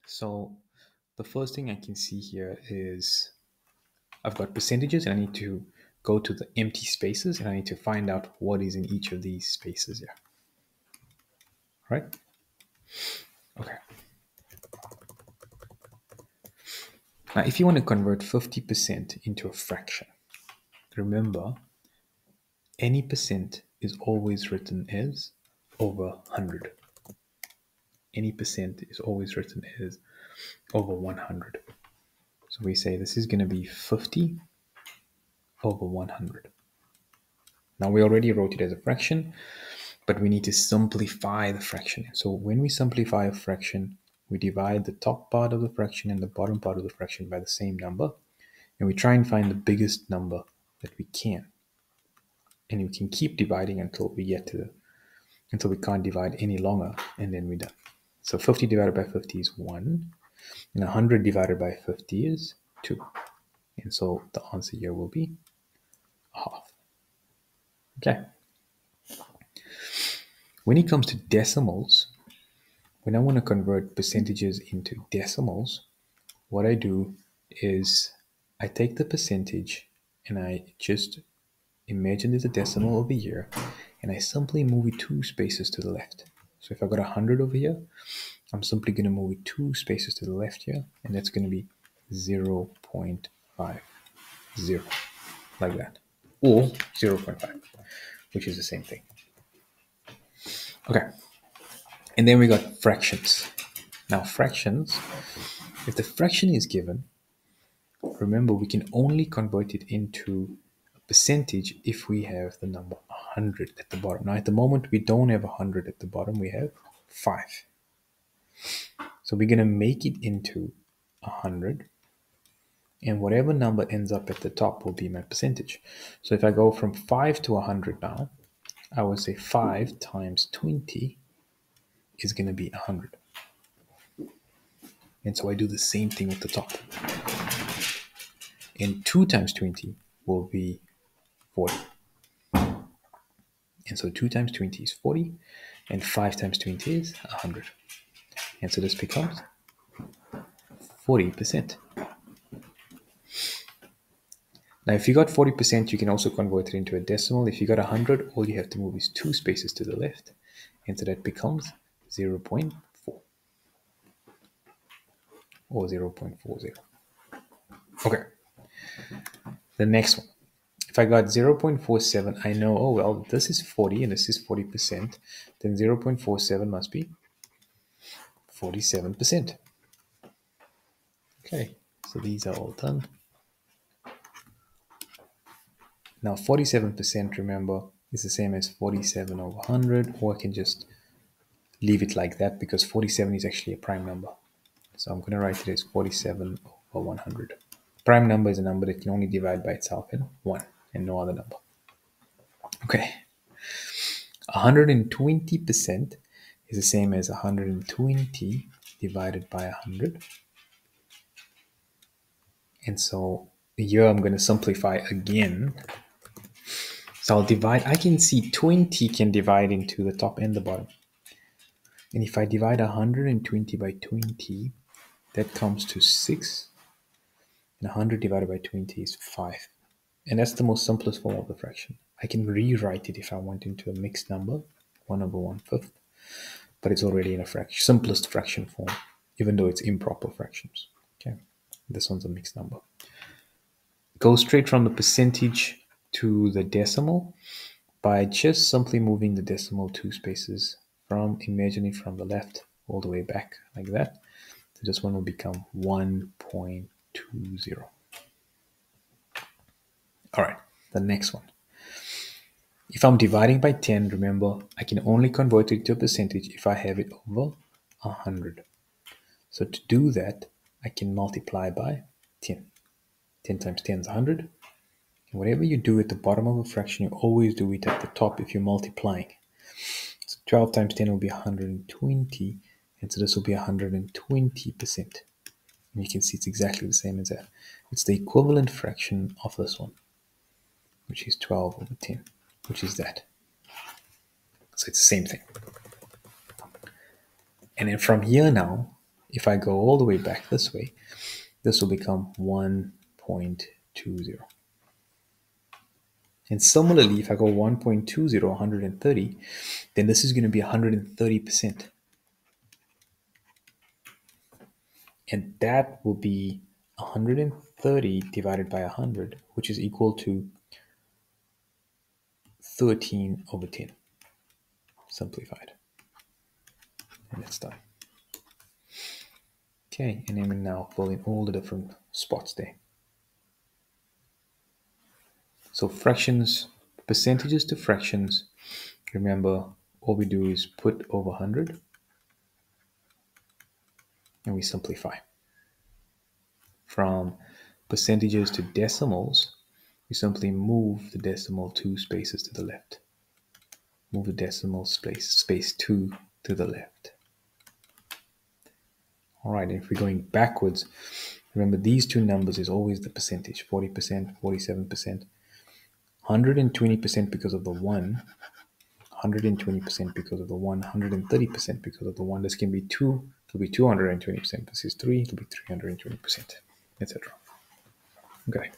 So the first thing I can see here is I've got percentages and I need to go to the empty spaces and I need to find out what is in each of these spaces here. Right? Okay. Now, if you want to convert 50% into a fraction, remember any percent is always written as over 100. Any percent is always written as over 100. So we say this is going to be 50 over 100. Now we already wrote it as a fraction, but we need to simplify the fraction. So when we simplify a fraction, we divide the top part of the fraction and the bottom part of the fraction by the same number, and we try and find the biggest number that we can. And we can keep dividing until we get to until we can't divide any longer, and then we're done. So 50 divided by 50 is 1, and 100 divided by 50 is 2. And so the answer here will be half. Okay. When it comes to decimals, when I want to convert percentages into decimals, what I do is I take the percentage and I just imagine there's a decimal over here and I simply move it 2 spaces to the left. So if I got 100 over here, I'm simply going to move it 2 spaces to the left here, and that's going to be 0.50, like that, or 0.5, which is the same thing. Okay, and then we got fractions. Now fractions, if the fraction is given, remember we can only convert it into a percentage if we have the number 100 at the bottom. Now at the moment we don't have 100 at the bottom, we have 5. So we're going to make it into 100, and whatever number ends up at the top will be my percentage. So if I go from 5 to 100 now, I would say 5 times 20 is going to be 100. And so I do the same thing with the top. And 2 times 20 will be 40. And so 2 times 20 is 40, and 5 times 20 is 100. And so this becomes 40%. Now, if you got 40%, you can also convert it into a decimal. If you got 100, all you have to move is 2 spaces to the left. And so that becomes 0.4 or 0.40. Okay. The next one. If I got 0.47, I know, oh, well, this is 40 and this is 40%. Then 0.47 must be 47%. Okay, so these are all done. Now 47%, remember, is the same as 47 over 100, or I can just leave it like that because 47 is actually a prime number. So I'm going to write it as 47 over 100. Prime number is a number that can only divide by itself in 1 and no other number. Okay. 120% is the same as 120 divided by 100. And so here I'm going to simplify again. So I'll divide, I can see 20 can divide into the top and the bottom. And if I divide 120 by 20, that comes to 6. And 100 divided by 20 is 5. And that's the most simplest form of the fraction. I can rewrite it if I want into a mixed number, 1 over 1/5. But it's already in a simplest fraction form, even though it's improper fractions. Okay, this one's a mixed number. Go straight from the percentage to the decimal by just simply moving the decimal 2 spaces from imagining from the left all the way back like that. So this one will become 1.20. All right, the next one. If I'm dividing by 10, remember, I can only convert it to a percentage if I have it over 100. So to do that, I can multiply by 10. 10 times 10 is 100. And whatever you do at the bottom of a fraction, you always do it at the top if you're multiplying. So 12 times 10 will be 120. And so this will be 120%. And you can see it's exactly the same as that. It's the equivalent fraction of this one, which is 12 over 10, which is that. So it's the same thing. And then from here now, If I go all the way back this way, this will become 1.20. And similarly, if I go 1.20, 130, then this is going to be 130%. And that will be 130 divided by 100, which is equal to 13 over 10, simplified. And that's done. Okay, and then we now fill in all the different spots there. So fractions, percentages to fractions, remember, all we do is put over 100 and we simplify. From percentages to decimals, we simply move the decimal 2 spaces to the left. Move the decimal space 2 to the left. All right, and if we're going backwards, remember these two numbers is always the percentage, 40%, 47%, 120% because of the 1, 120% because of the 1, 130% because of the 1. This can be 2, it'll be 220%. This is 3, it'll be 320%, etc. Okay.